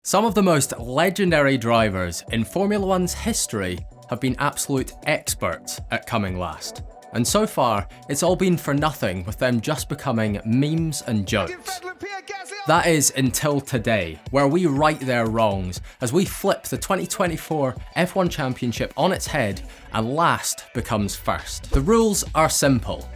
Some of the most legendary drivers in Formula One's history have been absolute experts at coming last. And so far, it's all been for nothing, with them just becoming memes and jokes. That is until today, where we right their wrongs as we flip the 2024 F1 Championship on its head and last becomes first. The rules are simple.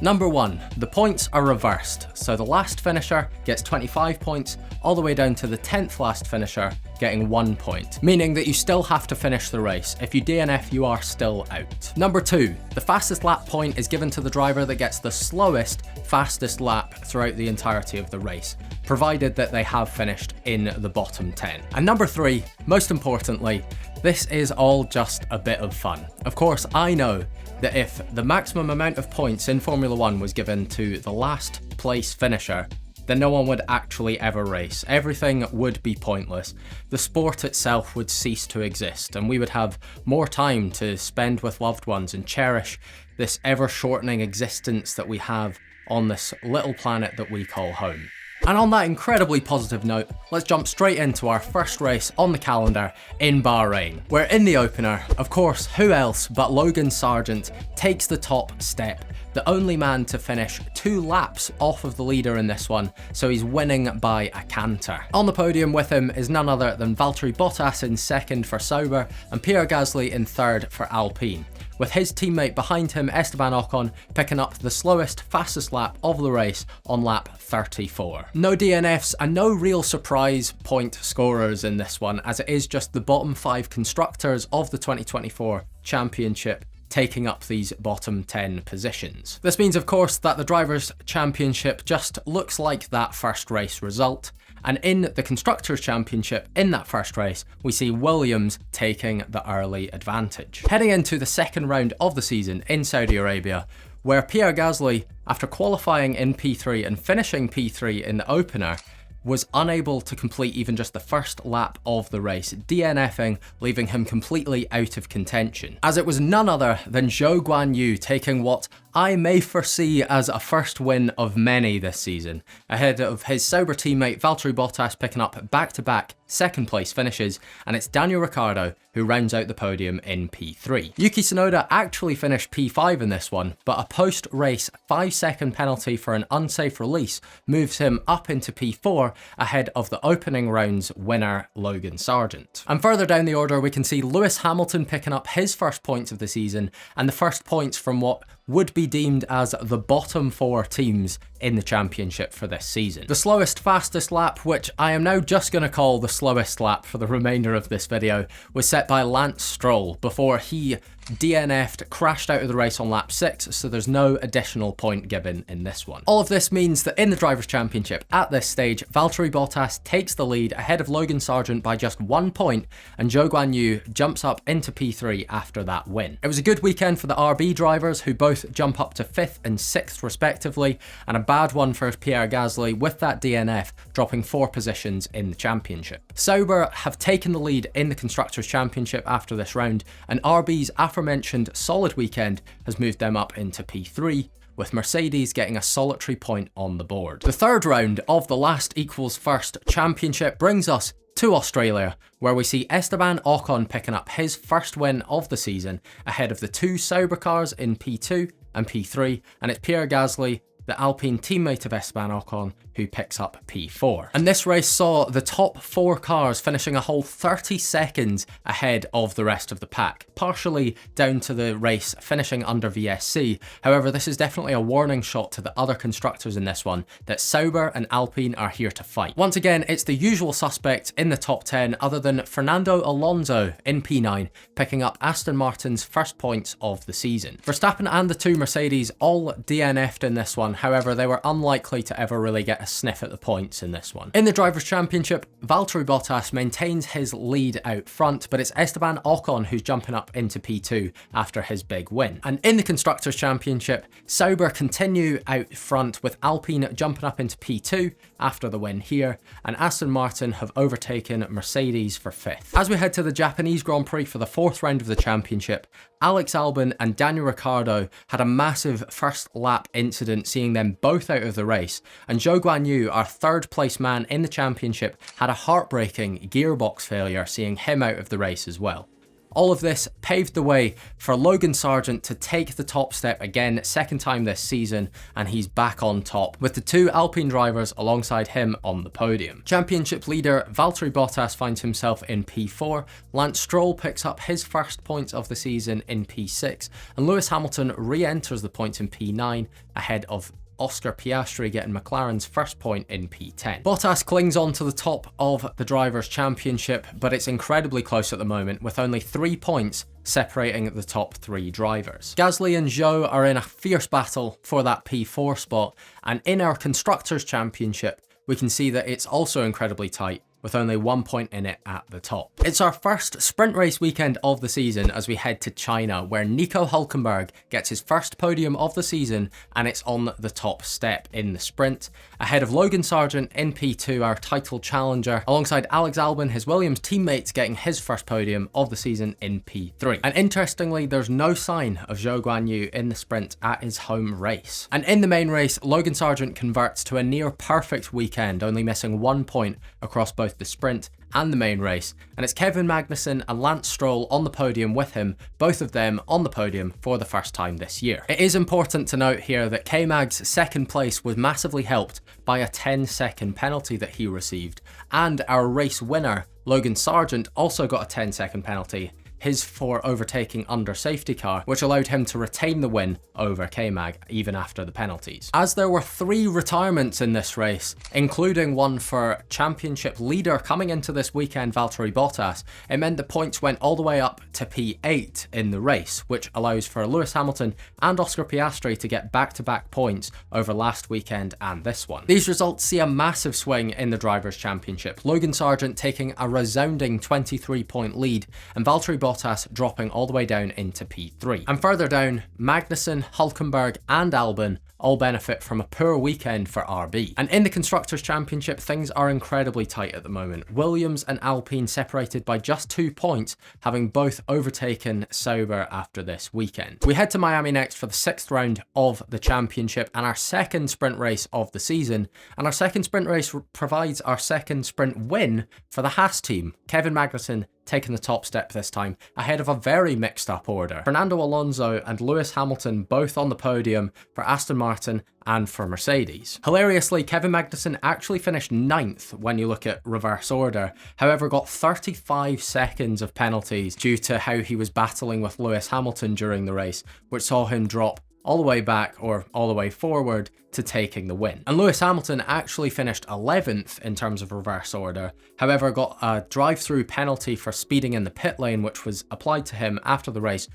Number 1, the points are reversed, so the last finisher gets 25 points, all the way down to the 10th last finisher getting 1 point, meaning that you still have to finish the race. If you DNF, you are still out. Number 2, the fastest lap point is given to the driver that gets the slowest, fastest lap throughout the entirety of the race, provided that they have finished in the bottom 10. And number 3, most importantly, this is all just a bit of fun. Of course, I know that if the maximum amount of points in Formula 1 was given to the last place finisher, then no one would actually ever race. Everything would be pointless. The sport itself would cease to exist, and we would have more time to spend with loved ones and cherish this ever-shortening existence that we have on this little planet that we call home. And on that incredibly positive note, let's jump straight into our first race on the calendar in Bahrain, where in the opener, of course, who else but Logan Sargeant takes the top step, the only man to finish 2 laps off of the leader in this one, so he's winning by a canter. On the podium with him is none other than Valtteri Bottas in second for Sauber and Pierre Gasly in third for Alpine, with his teammate behind him, Esteban Ocon, picking up the slowest, fastest lap of the race on lap 34. No DNFs and no real surprise point scorers in this one, as it is just the bottom 5 constructors of the 2024 championship taking up these bottom 10 positions. This means, of course, that the Drivers' Championship just looks like that first race result. And in the Constructors' Championship, in that first race, we see Williams taking the early advantage. Heading into the second round of the season in Saudi Arabia, where Pierre Gasly, after qualifying in P3 and finishing P3 in the opener, was unable to complete even just the first lap of the race, DNFing, leaving him completely out of contention. As it was none other than Zhou Guanyu taking what I may foresee as a first win of many this season, ahead of his Sauber teammate Valtteri Bottas picking up back-to-back second place finishes, and it's Daniel Ricciardo who rounds out the podium in P3. Yuki Tsunoda actually finished P5 in this one, but a post-race 5-second penalty for an unsafe release moves him up into P4 ahead of the opening round's winner Logan Sargeant. And further down the order we can see Lewis Hamilton picking up his first points of the season and the first points from what would be deemed as the bottom 4 teams in the championship for this season. The slowest fastest lap, which I am now just going to call the slowest lap for the remainder of this video, was set by Lance Stroll before he DNF'd, crashed out of the race on lap 6, so there's no additional point given in this one. All of this means that in the Drivers' Championship, at this stage, Valtteri Bottas takes the lead ahead of Logan Sargeant by just 1 point, and Zhou Guanyu jumps up into P3 after that win. It was a good weekend for the RB drivers, who both jump up to 5th and 6th respectively, and a bad one for Pierre Gasly with that DNF, dropping 4 positions in the championship. Sauber have taken the lead in the Constructors' Championship after this round, and RB's aforementioned solid weekend has moved them up into P3, with Mercedes getting a solitary point on the board. The third round of the last equals first championship brings us to Australia, where we see Esteban Ocon picking up his first win of the season ahead of the 2 Sauber cars in P2 and P3, and it's Pierre Gasly, the Alpine teammate of Esteban Ocon, who picks up P4. And this race saw the top 4 cars finishing a whole 30 seconds ahead of the rest of the pack, partially down to the race finishing under VSC. However, this is definitely a warning shot to the other constructors in this one, that Sauber and Alpine are here to fight. Once again, it's the usual suspects in the top 10, other than Fernando Alonso in P9, picking up Aston Martin's first points of the season. Verstappen and the 2 Mercedes all DNF'd in this one, however, they were unlikely to ever really get a sniff at the points in this one. In the Drivers' Championship, Valtteri Bottas maintains his lead out front, but it's Esteban Ocon who's jumping up into P2 after his big win. And in the Constructors' Championship, Sauber continue out front, with Alpine jumping up into P2 after the win here, and Aston Martin have overtaken Mercedes for 5th. As we head to the Japanese Grand Prix for the 4th round of the championship, Alex Albon and Daniel Ricciardo had a massive first lap incident, seeing them both out of the race, and Zhou Guanyu Guan Yu, our third place man in the championship, had a heartbreaking gearbox failure, seeing him out of the race as well. All of this paved the way for Logan Sargeant to take the top step again, second time this season, and he's back on top, with the two Alpine drivers alongside him on the podium. Championship leader Valtteri Bottas finds himself in P4, Lance Stroll picks up his first points of the season in P6, and Lewis Hamilton re-enters the points in P9, ahead of Oscar Piastri getting McLaren's first point in P10. Bottas clings on to the top of the Drivers' Championship, but it's incredibly close at the moment, with only 3 points separating the top 3 drivers. Gasly and Zhou are in a fierce battle for that P4 spot, and in our Constructors' Championship, we can see that it's also incredibly tight, with only 1 point in it at the top. It's our first sprint race weekend of the season as we head to China, where Nico Hülkenberg gets his first podium of the season, and it's on the top step in the sprint, ahead of Logan Sargeant in P2, our title challenger, alongside Alex Albon, his Williams teammate, getting his first podium of the season in P3. And interestingly, there's no sign of Zhou Guanyu in the sprint at his home race. And in the main race, Logan Sargeant converts to a near perfect weekend, only missing 1 point across both the sprint and the main race, and it's Kevin Magnussen and Lance Stroll on the podium with him, both of them on the podium for the first time this year. It is important to note here that K-Mag's second place was massively helped by a 10-second penalty that he received, and our race winner, Logan Sargeant, also got a 10-second penalty, his for overtaking under safety car, which allowed him to retain the win over K-Mag even after the penalties. As there were 3 retirements in this race, including one for championship leader coming into this weekend, Valtteri Bottas, it meant the points went all the way up to P8 in the race, which allows for Lewis Hamilton and Oscar Piastri to get back-to-back points over last weekend and this one. These results see a massive swing in the Drivers' Championship, Logan Sargeant taking a resounding 23-point lead, and Valtteri Bottas dropping all the way down into P3. And further down, Magnussen, Hülkenberg and Albon all benefit from a poor weekend for RB. And in the Constructors' Championship, things are incredibly tight at the moment. Williams and Alpine separated by just 2 points, having both overtaken Sauber after this weekend. We head to Miami next for the 6th round of the championship and our second sprint race of the season. And our second sprint race provides our second sprint win for the Haas team. Kevin Magnussen taking the top step this time, ahead of a very mixed up order. Fernando Alonso and Lewis Hamilton both on the podium for Aston Martin and for Mercedes. Hilariously, Kevin Magnussen actually finished 9th when you look at reverse order, however got 35 seconds of penalties due to how he was battling with Lewis Hamilton during the race, which saw him drop all the way back or all the way forward to taking the win. And Lewis Hamilton actually finished 11th in terms of reverse order, however got a drive-through penalty for speeding in the pit lane, which was applied to him after the race,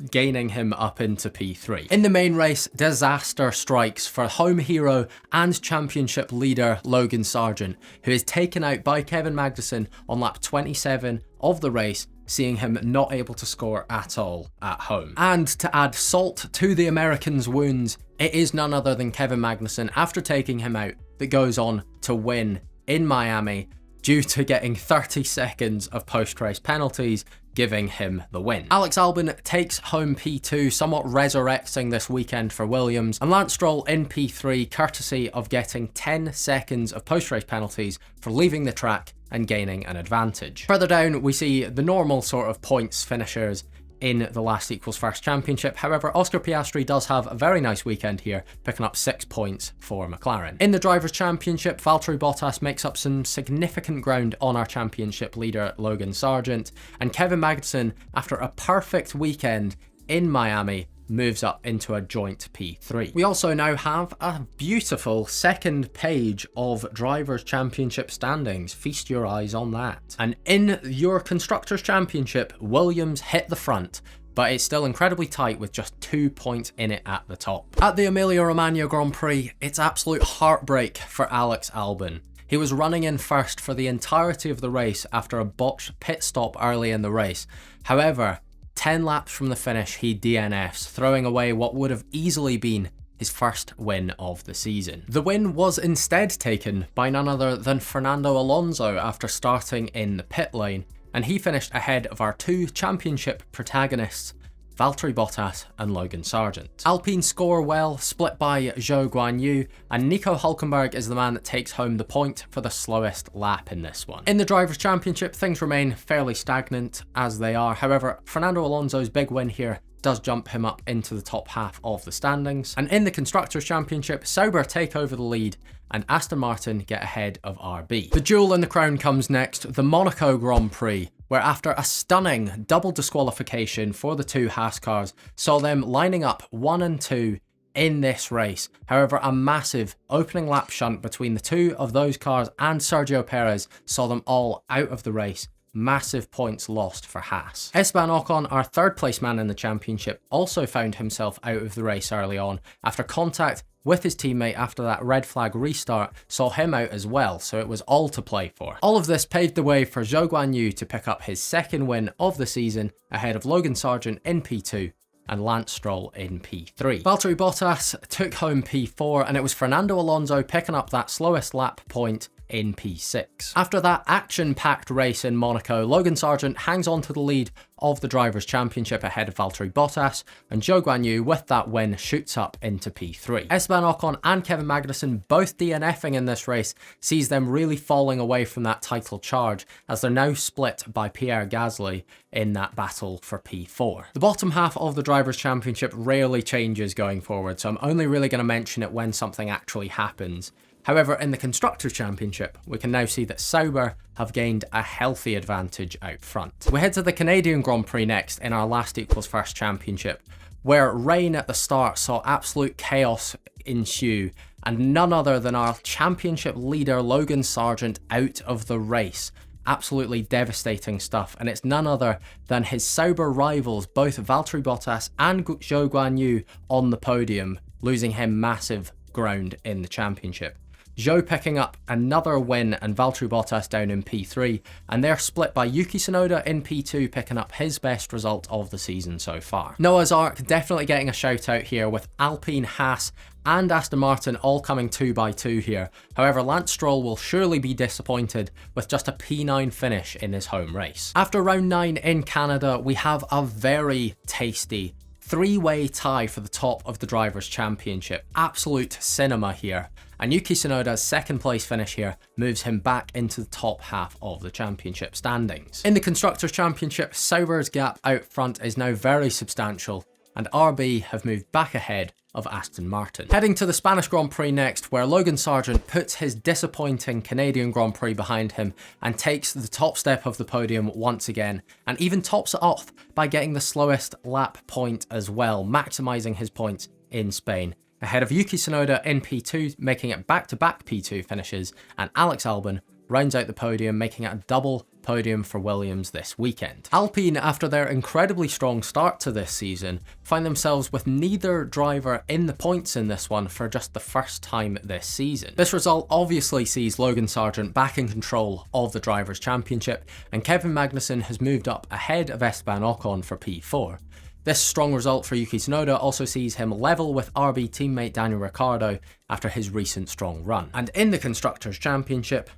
gaining him up into P3. In the main race, disaster strikes for home hero and championship leader Logan Sargeant, who is taken out by Kevin Magnussen on lap 27 of the race, seeing him not able to score at all at home. And to add salt to the American's wounds, it is none other than Kevin Magnussen, after taking him out, that goes on to win in Miami due to getting 30 seconds of post-race penalties, giving him the win. Alex Albon takes home P2, somewhat resurrecting this weekend for Williams, and Lance Stroll in P3, courtesy of getting 10 seconds of post-race penalties for leaving the track and gaining an advantage. Further down, we see the normal sort of points finishers in the last equals first championship. However, Oscar Piastri does have a very nice weekend here, picking up 6 points for McLaren. In the Drivers' Championship, Valtteri Bottas makes up some significant ground on our championship leader Logan Sargeant, and Kevin Magnussen, after a perfect weekend in Miami, moves up into a joint P3. We also now have a beautiful second page of Drivers' Championship standings. Feast your eyes on that. And in your Constructors' Championship, Williams hit the front, but it's still incredibly tight with just 2 points in it at the top. At the Emilia-Romagna Grand Prix, it's absolute heartbreak for Alex Albon. He was running in first for the entirety of the race after a botched pit stop early in the race. However, 10 laps from the finish, he DNFs, throwing away what would have easily been his first win of the season. The win was instead taken by none other than Fernando Alonso after starting in the pit lane, and he finished ahead of our 2 championship protagonists, Valtteri Bottas and Logan Sargeant. Alpine score well, split by Zhou Guanyu, and Nico Hülkenberg is the man that takes home the point for the slowest lap in this one. In the Drivers' Championship, things remain fairly stagnant as they are. However, Fernando Alonso's big win here does jump him up into the top half of the standings. And in the Constructors' Championship, Sauber take over the lead and Aston Martin get ahead of RB. The jewel in the crown comes next, the Monaco Grand Prix, where after a stunning double disqualification for the two Haas cars, saw them lining up 1 and 2 in this race. However, a massive opening lap shunt between the two of those cars and Sergio Perez saw them all out of the race. Massive points lost for Haas. Esteban Ocon, our third place man in the championship, also found himself out of the race early on after contact with his teammate after that red flag restart saw him out as well, so it was all to play for. All of this paved the way for Zhou Guanyu to pick up his second win of the season ahead of Logan Sargeant in P2 and Lance Stroll in P3. Valtteri Bottas took home P4 and it was Fernando Alonso picking up that slowest lap point in P6. After that action-packed race in Monaco, Logan Sargeant hangs on to the lead of the Drivers' Championship ahead of Valtteri Bottas, and Zhou Guanyu with that win shoots up into P3. Esteban Ocon and Kevin Magnussen both DNFing in this race sees them really falling away from that title charge as they're now split by Pierre Gasly in that battle for P4. The bottom half of the Drivers' Championship rarely changes going forward, so I'm only really going to mention it when something actually happens. However, in the Constructors' Championship, we can now see that Sauber have gained a healthy advantage out front. We head to the Canadian Grand Prix next in our last equals first championship, where rain at the start saw absolute chaos ensue, and none other than our championship leader Logan Sargeant out of the race. Absolutely devastating stuff, and it's none other than his Sauber rivals, both Valtteri Bottas and Zhou Guanyu, on the podium, losing him massive ground in the championship. Zhou picking up another win and Valtteri Bottas down in P3, and they're split by Yuki Tsunoda in P2 picking up his best result of the season so far. Noah's Ark definitely getting a shout out here with Alpine, Haas and Aston Martin all coming 2 by 2 here. However, Lance Stroll will surely be disappointed with just a P9 finish in his home race. After round 9 in Canada, we have a very tasty 3-way tie for the top of the Drivers' Championship. Absolute cinema here. And Yuki Tsunoda's second place finish here moves him back into the top half of the championship standings. In the Constructors' Championship, Sauber's gap out front is now very substantial, and RB have moved back ahead of Aston Martin. Heading to the Spanish Grand Prix next, where Logan Sargeant puts his disappointing Canadian Grand Prix behind him and takes the top step of the podium once again, and even tops it off by getting the slowest lap point as well, maximising his points in Spain, ahead of Yuki Tsunoda in P2, making it back-to-back P2 finishes, and Alex Albon rounds out the podium, making it a double podium for Williams this weekend. Alpine, after their incredibly strong start to this season, find themselves with neither driver in the points in this one for just the first time this season. This result obviously sees Logan Sargeant back in control of the Drivers' Championship, and Kevin Magnussen has moved up ahead of Esteban Ocon for P4. This strong result for Yuki Tsunoda also sees him level with RB teammate Daniel Ricciardo after his recent strong run. And in the Constructors' Championship,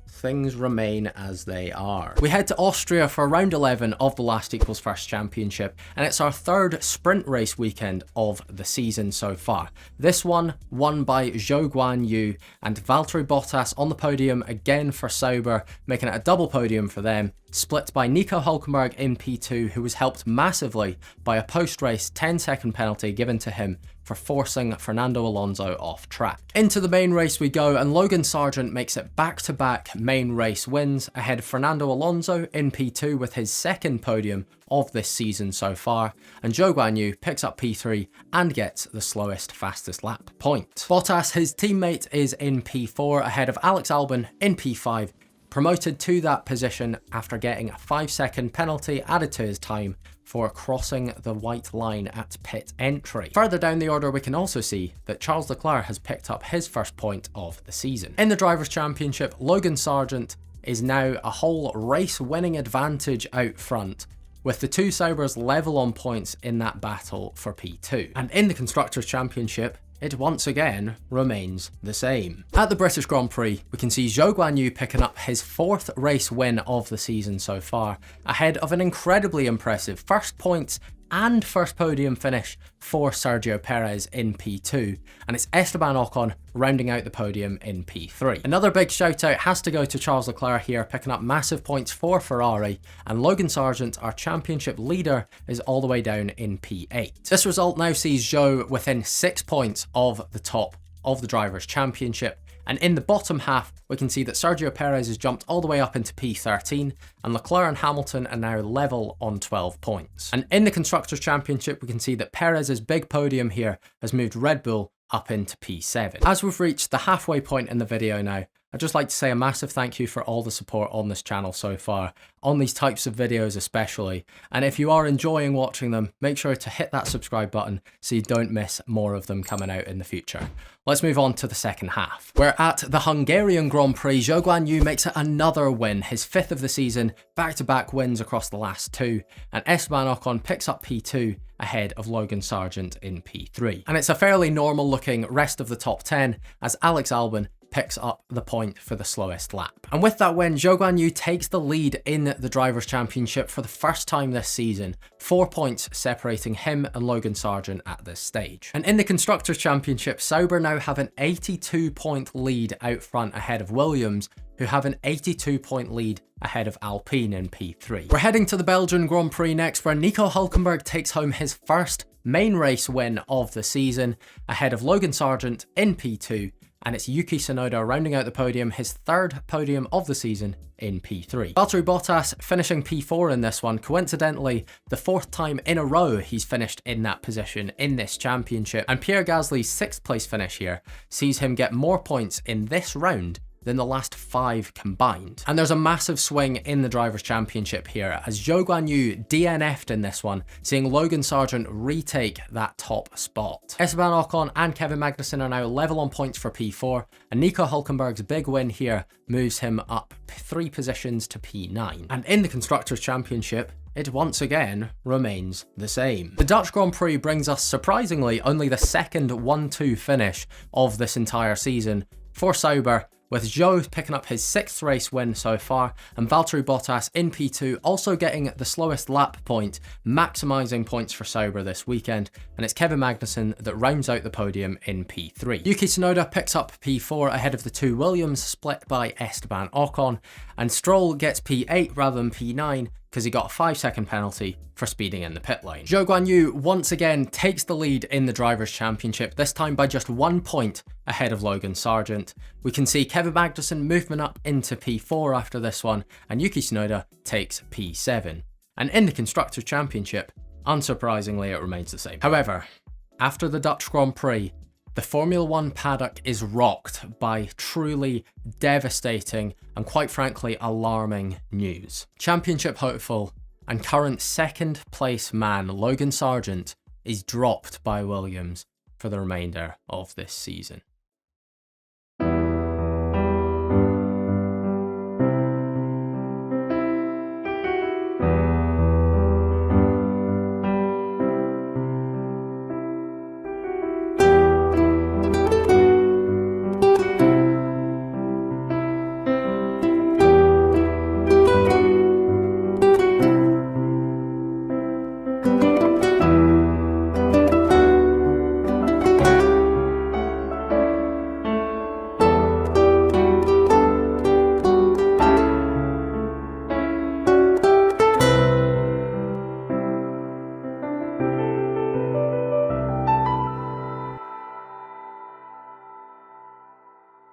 things remain as they are. We head to Austria for round 11 of the last equals first championship, and it's our third sprint race weekend of the season so far. This one won by Zhou Guanyu and Valtteri Bottas on the podium again for Sauber, making it a double podium for them, split by Nico Hülkenberg in P2, who was helped massively by a post-race 10-second penalty given to him for forcing Fernando Alonso off track. Into the main race we go, and Logan Sargeant makes it back-to-back main race wins ahead of Fernando Alonso in P2 with his second podium of this season so far, and Zhou Guanyu picks up P3 and gets the slowest fastest lap point. Bottas, his teammate, is in P4 ahead of Alex Albon in P5, promoted to that position after getting a 5-second penalty added to his time for crossing the white line at pit entry. Further down the order, we can also see that Charles Leclerc has picked up his first point of the season. In the Drivers' Championship, Logan Sargeant is now a whole race winning advantage out front, with the two Saubers level on points in that battle for P2. And in the Constructors' Championship, it once again remains the same. At the British Grand Prix, we can see Zhou Guanyu picking up his 4th race win of the season so far, ahead of an incredibly impressive first points and first podium finish for Sergio Perez in P2, and it's Esteban Ocon rounding out the podium in P3. Another big shout out has to go to Charles Leclerc here, picking up massive points for Ferrari, and Logan Sargeant, our championship leader, is all the way down in P8. This result now sees Zhou within 6 points of the top of the Drivers' Championship, and in the bottom half we can see that Sergio Perez has jumped all the way up into P13, and Leclerc and Hamilton are now level on 12 points. And in the Constructors' Championship we can see that Perez's big podium here has moved Red Bull up into P7. As we've reached the halfway point in the video now, I'd just like to say a massive thank you for all the support on this channel so far, on these types of videos especially, and if you are enjoying watching them, make sure to hit that subscribe button so you don't miss more of them coming out in the future. Let's move on to the second half, where at the Hungarian Grand Prix, Zhou Guanyu makes it another win, his 5th of the season, back-to-back wins across the last 2, and Esteban Ocon picks up P2 ahead of Logan Sargeant in P3. And it's a fairly normal looking rest of the top 10 as Alex Albon picks up the point for the slowest lap. And with that win, Zhou Guanyu takes the lead in the Drivers' Championship for the first time this season, 4 points separating him and Logan Sargeant at this stage. And in the Constructors' Championship, Sauber now have an 82-point lead out front ahead of Williams, who have an 82-point lead ahead of Alpine in P3. We're heading to the Belgian Grand Prix next, where Nico Hülkenberg takes home his first main race win of the season ahead of Logan Sargeant in P2, and it's Yuki Tsunoda rounding out the podium, his 3rd podium of the season in P3. Valtteri Bottas finishing P4 in this one, coincidentally the 4th time in a row he's finished in that position in this championship, and Pierre Gasly's 6th place finish here sees him get more points in this round than the last 5 combined. And there's a massive swing in the Drivers' Championship here as Zhou Guanyu DNF'd in this one, seeing Logan Sargeant retake that top spot. Esteban Ocon and Kevin Magnussen are now level on points for P4, and Nico Hülkenberg's big win here moves him up 3 positions to P9. And in the Constructors' Championship, it once again remains the same. The Dutch Grand Prix brings us surprisingly only the 2nd 1-2 finish of this entire season for Sauber, with Zhou picking up his 6th race win so far, and Valtteri Bottas in P2 also getting the slowest lap point, maximising points for Sauber this weekend, and it's Kevin Magnussen that rounds out the podium in P3. Yuki Tsunoda picks up P4 ahead of the 2 Williams, split by Esteban Ocon, and Stroll gets P8 rather than P9 because he got a 5-second penalty for speeding in the pit lane. Zhou Guanyu once again takes the lead in the Drivers' Championship, this time by just 1 point ahead of Logan Sargeant. We can see Kevin Magnussen movement up into P4 after this one, and Yuki Tsunoda takes P7. And in the Constructors' Championship, unsurprisingly it remains the same. However, after the Dutch Grand Prix, the Formula 1 paddock is rocked by truly devastating and quite frankly alarming news. Championship hopeful and current 2nd place man Logan Sargeant is dropped by Williams for the remainder of this season.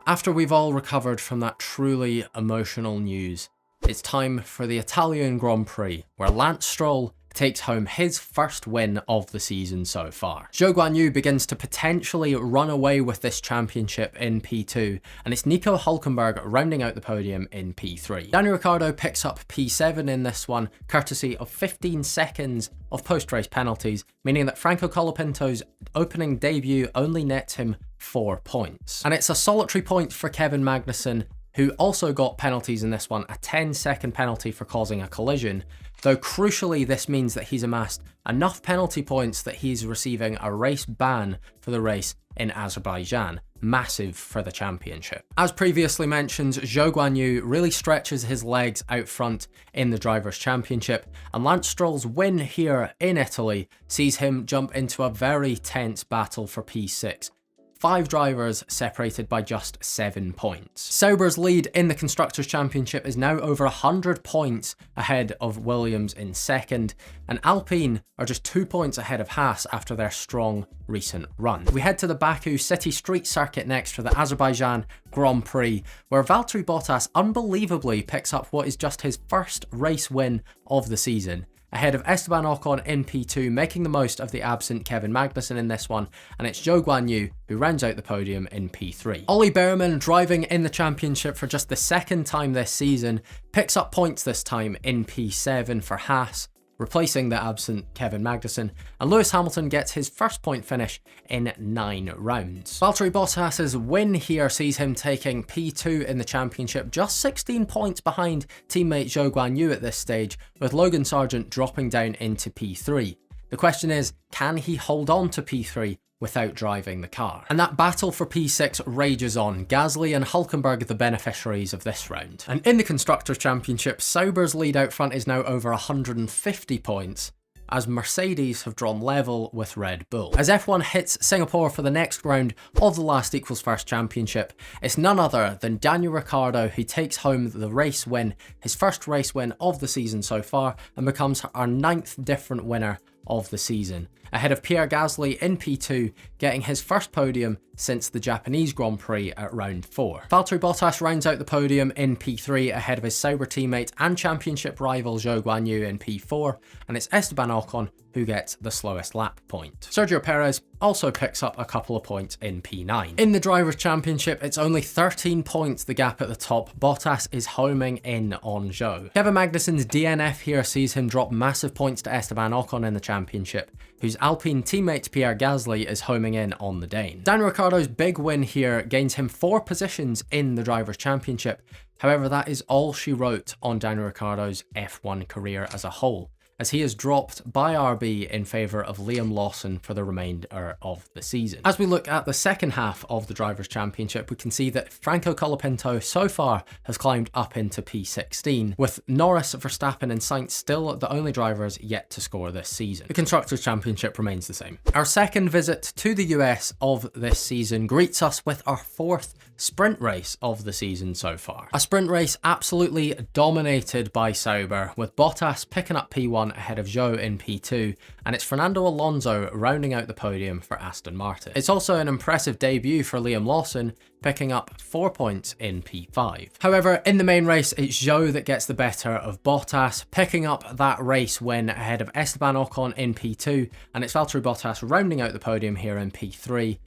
After we've all recovered from that truly emotional news, it's time for the Italian Grand Prix, where Lance Stroll takes home his first win of the season so far. Zhou Guanyu begins to potentially run away with this championship in P2, and it's Nico Hülkenberg rounding out the podium in P3. Daniel Ricciardo picks up P7 in this one, courtesy of 15 seconds of post-race penalties, meaning that Franco Colapinto's opening debut only nets him 4 points. And it's a solitary point for Kevin Magnussen, who also got penalties in this one, a 10-second penalty for causing a collision, though crucially this means that he's amassed enough penalty points that he's receiving a race ban for the race in Azerbaijan, massive for the championship. As previously mentioned, Zhou Guanyu really stretches his legs out front in the Drivers' Championship, and Lance Stroll's win here in Italy sees him jump into a very tense battle for P6. 5 drivers separated by just 7 points. Sauber's lead in the Constructors' Championship is now over 100 points ahead of Williams in second, and Alpine are just 2 points ahead of Haas after their strong recent run. We head to the Baku City Street Circuit next for the Azerbaijan Grand Prix, where Valtteri Bottas unbelievably picks up what is just his first race win of the season, ahead of Esteban Ocon in P2, making the most of the absent Kevin Magnussen in this one, and it's Zhou Guanyu who rounds out the podium in P3. Ollie Behrman, driving in the championship for just the second time this season, picks up points this time in P7 for Haas, replacing the absent Kevin Magnussen, and Lewis Hamilton gets his first point finish in 9 rounds. Valtteri Bottas's win here sees him taking P2 in the championship, just 16 points behind teammate Zhou Guanyu at this stage, with Logan Sargent dropping down into P3. The question is, can he hold on to P3 without driving the car? And that battle for P6 rages on, Gasly and Hülkenberg the beneficiaries of this round. And in the Constructors' Championship, Sauber's lead out front is now over 150 points, as Mercedes have drawn level with Red Bull. As F1 hits Singapore for the next round of the Last Equals First Championship, it's none other than Daniel Ricciardo who takes home the race win, his first race win of the season so far, and becomes our 9th different winner of the season, ahead of Pierre Gasly in P2, getting his first podium since the Japanese Grand Prix at round 4. Valtteri Bottas rounds out the podium in P3 ahead of his Sauber teammate and championship rival Zhou Guanyu in P4, and it's Esteban Ocon who gets the slowest lap point. Sergio Perez also picks up a couple of points in P9. In the Drivers' Championship, it's only 13 points the gap at the top. Bottas is homing in on Zhou. Kevin Magnussen's DNF here sees him drop massive points to Esteban Ocon in the championship, whose Alpine teammate Pierre Gasly is homing in on the Dane. Daniel Ricciardo's big win here gains him 4 positions in the Drivers' Championship. However, that is all she wrote on Daniel Ricciardo's F1 career as a whole, as he is dropped by RB in favour of Liam Lawson for the remainder of the season. As we look at the second half of the Drivers' Championship, we can see that Franco Colapinto so far has climbed up into P16, with Norris, Verstappen and Sainz still the only drivers yet to score this season. The Constructors' Championship remains the same. Our second visit to the US of this season greets us with our 4th sprint race of the season so far. A sprint race absolutely dominated by Sauber, with Bottas picking up P1 ahead of Zhou in P2, and it's Fernando Alonso rounding out the podium for Aston Martin. It's also an impressive debut for Liam Lawson, picking up 4 points in P5. However, in the main race, it's Zhou that gets the better of Bottas, picking up that race win ahead of Esteban Ocon in P2, and it's Valtteri Bottas rounding out the podium here in P3,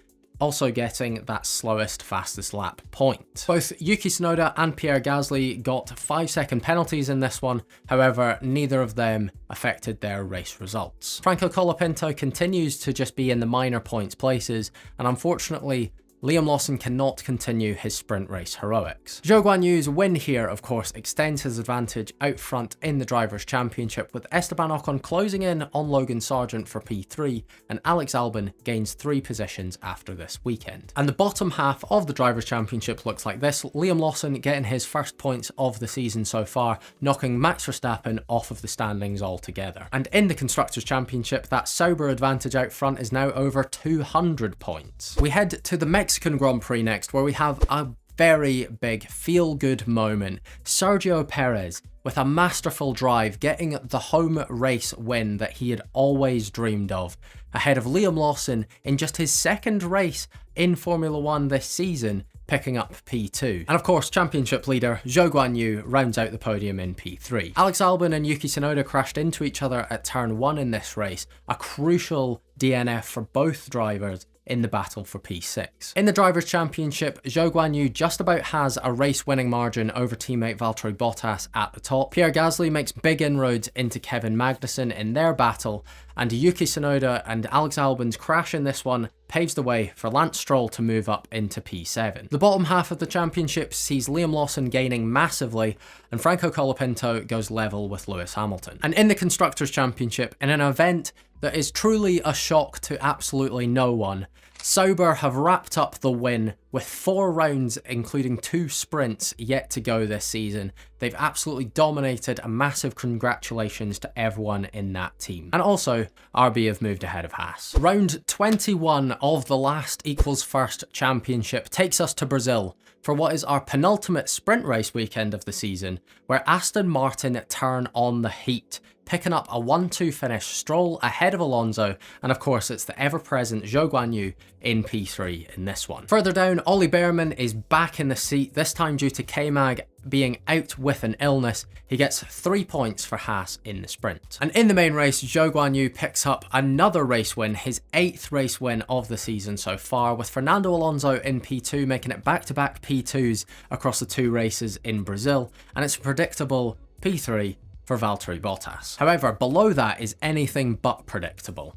also getting that slowest fastest lap point. Both Yuki Tsunoda and Pierre Gasly got 5-second penalties in this one, however neither of them affected their race results. Franco Colapinto continues to just be in the minor points places, and unfortunately Liam Lawson cannot continue his sprint race heroics. Zhou Guanyu's win here, of course, extends his advantage out front in the Drivers' Championship, with Esteban Ocon closing in on Logan Sargent for P3, and Alex Albon gains 3 positions after this weekend. And the bottom half of the Drivers' Championship looks like this: Liam Lawson getting his first points of the season so far, knocking Max Verstappen off of the standings altogether. And in the Constructors' Championship, that Sauber advantage out front is now over 200 points. We head to the Mexican Grand Prix next, where we have a very big feel-good moment. Sergio Perez, with a masterful drive, getting the home race win that he had always dreamed of, ahead of Liam Lawson in just his second race in Formula 1 this season, picking up P2. And of course, championship leader Zhou Guanyu rounds out the podium in P3. Alex Albon and Yuki Tsunoda crashed into each other at turn 1 in this race, a crucial DNF for both drivers in the battle for P6. In the Drivers' Championship, Zhou Guanyu just about has a race-winning margin over teammate Valtteri Bottas at the top. Pierre Gasly makes big inroads into Kevin Magnussen in their battle, and Yuki Tsunoda and Alex Albon's crash in this one paves the way for Lance Stroll to move up into P7. The bottom half of the championship sees Liam Lawson gaining massively, and Franco Colapinto goes level with Lewis Hamilton. And in the Constructors' Championship, in an event that is truly a shock to absolutely no one. Sauber have wrapped up the win with 4 rounds, including 2 sprints yet to go this season. They've absolutely dominated, and massive congratulations to everyone in that team. And also, RB have moved ahead of Haas. Round 21 of the last equals first championship takes us to Brazil for what is our penultimate sprint race weekend of the season, where Aston Martin turn on the heat, picking up a 1-2 finish, Stroll ahead of Alonso, and of course it's the ever-present Zhou Guanyu in P3 in this one. Further down, Ollie Bearman is back in the seat, this time due to K-Mag being out with an illness. He gets 3 points for Haas in the sprint. And in the main race, Zhou Guanyu picks up another race win, his 8th race win of the season so far, with Fernando Alonso in P2 making it back-to-back P2s across the 2 races in Brazil, and it's a predictable P3 for Valtteri Bottas. However, below that is anything but predictable.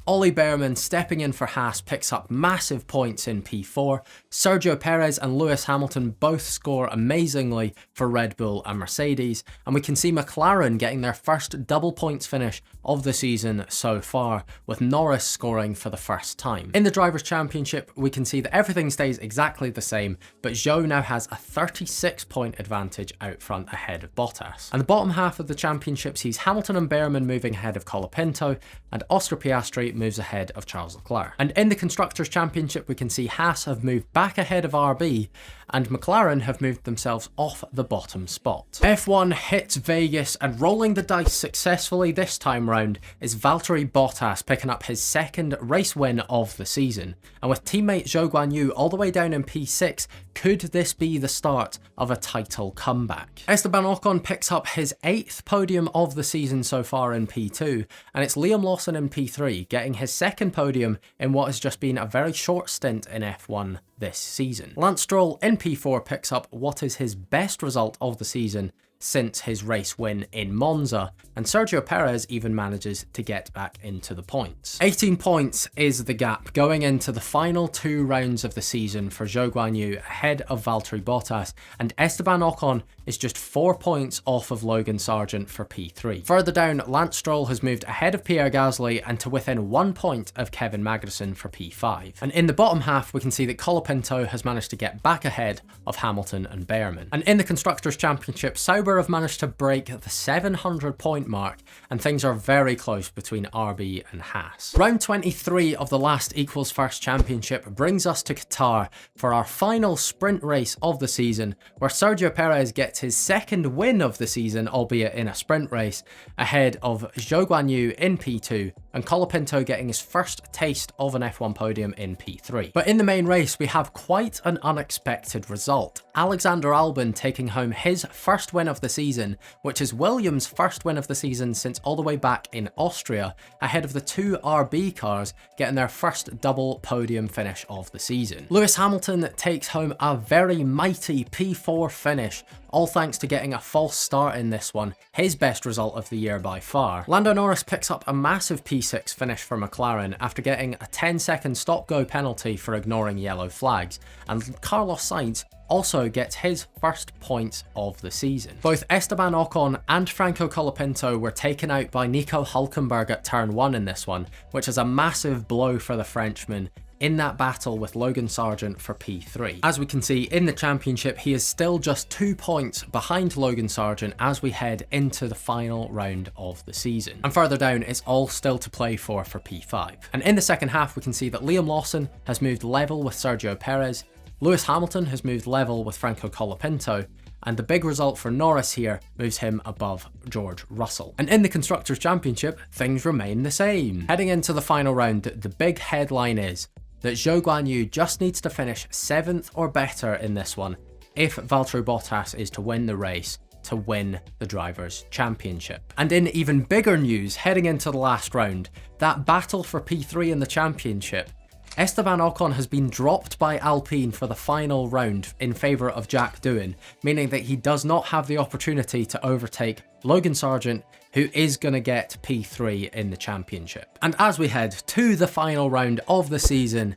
Ollie Bearman stepping in for Haas picks up massive points in P4. Sergio Perez and Lewis Hamilton both score amazingly for Red Bull and Mercedes, and we can see McLaren getting their first double points finish of the season so far, with Norris scoring for the first time. In the Drivers' Championship, we can see that everything stays exactly the same, but Zhou now has a 36-point advantage out front ahead of Bottas. And the bottom half of the championship sees Hamilton and Bearman moving ahead of Colapinto, and Oscar Piastri moves ahead of Charles Leclerc. And in the Constructors' Championship, we can see Haas have moved back ahead of RB, and McLaren have moved themselves off the bottom spot. F1 hits Vegas, and rolling the dice successfully this time round is Valtteri Bottas picking up his 2nd race win of the season. And with teammate Zhou Guanyu all the way down in P6, could this be the start of a title comeback? Esteban Ocon picks up his 8th podium of the season so far in P2, and it's Liam Lawson in P3 getting his 2nd podium in what has just been a very short stint in F1 this season. Lance Stroll in P4 picks up what is his best result of the season since his race win in Monza, and Sergio Perez even manages to get back into the points. 18 points is the gap going into the final 2 rounds of the season for Zhou Guanyu ahead of Valtteri Bottas, and Esteban Ocon is just 4 points off of Logan Sargent for P3. Further down, Lance Stroll has moved ahead of Pierre Gasly and to within 1 point of Kevin Magnussen for P5. And in the bottom half, we can see that Colapinto has managed to get back ahead of Hamilton and Bearman. And in the Constructors' Championship, Sauber have managed to break the 700 point mark, and things are very close between RB and Haas. Round 23 of the last equals first championship brings us to Qatar for our final sprint race of the season, where Sergio Perez gets his 2nd win of the season, albeit in a sprint race, ahead of Zhou Guanyu in P2, and Colapinto getting his first taste of an F1 podium in P3. But in the main race, we have quite an unexpected result. Alexander Albon taking home his first win of the season, which is Williams' first win of the season since all the way back in Austria, ahead of the 2 RB cars getting their first double podium finish of the season. Lewis Hamilton takes home a very mighty P4 finish, all thanks to getting a false start in this one, his best result of the year by far. Lando Norris picks up a massive P6 finish for McLaren after getting a 10-second stop-go penalty for ignoring yellow flags, and Carlos Sainz also gets his first points of the season. Both Esteban Ocon and Franco Colapinto were taken out by Nico Hülkenberg at turn 1 in this one, which is a massive blow for the Frenchman in that battle with Logan Sargent for P3. As we can see in the championship, he is still just 2 points behind Logan Sargent as we head into the final round of the season. And further down, it's all still to play for P5. And in the second half, we can see that Liam Lawson has moved level with Sergio Perez, Lewis Hamilton has moved level with Franco Colapinto, and the big result for Norris here moves him above George Russell. And in the Constructors' Championship, things remain the same. Heading into the final round, the big headline is that Zhou Guanyu just needs to finish 7th or better in this one if Valtteri Bottas is to win the race to win the Drivers' Championship. And in even bigger news, heading into the last round, that battle for P3 in the championship, Esteban Ocon has been dropped by Alpine for the final round in favour of Jack Doohan, meaning that he does not have the opportunity to overtake Logan Sargent, who is going to get P3 in the championship. And as we head to the final round of the season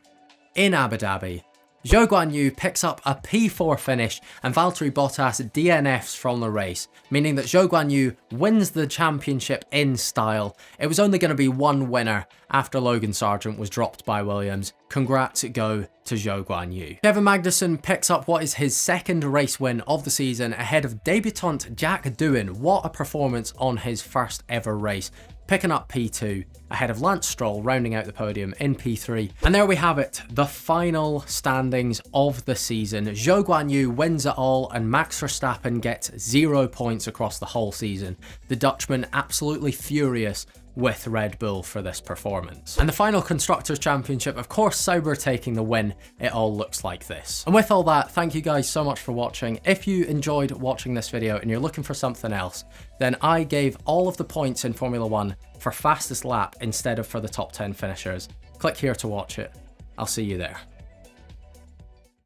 in Abu Dhabi, Zhou Guanyu picks up a P4 finish and Valtteri Bottas DNFs from the race, meaning that Zhou Guanyu wins the championship in style. It was only going to be one winner after Logan Sargent was dropped by Williams. Congrats go to Zhou Guanyu. Kevin Magnussen picks up what is his second race win of the season ahead of debutant Jack Doohan. What a performance on his first ever race, picking up P2 ahead of Lance Stroll, rounding out the podium in P3. And there we have it, the final standings of the season. Zhou Guanyu wins it all and Max Verstappen gets 0 points across the whole season. The Dutchman absolutely furious with Red Bull for this performance. And the final Constructors' Championship, of course, Sauber taking the win. It all looks like this. And with all that, thank you guys so much for watching. If you enjoyed watching this video and you're looking for something else, then I gave all of the points in Formula 1 for fastest lap instead of for the top 10 finishers. Click here to watch it. I'll see you there.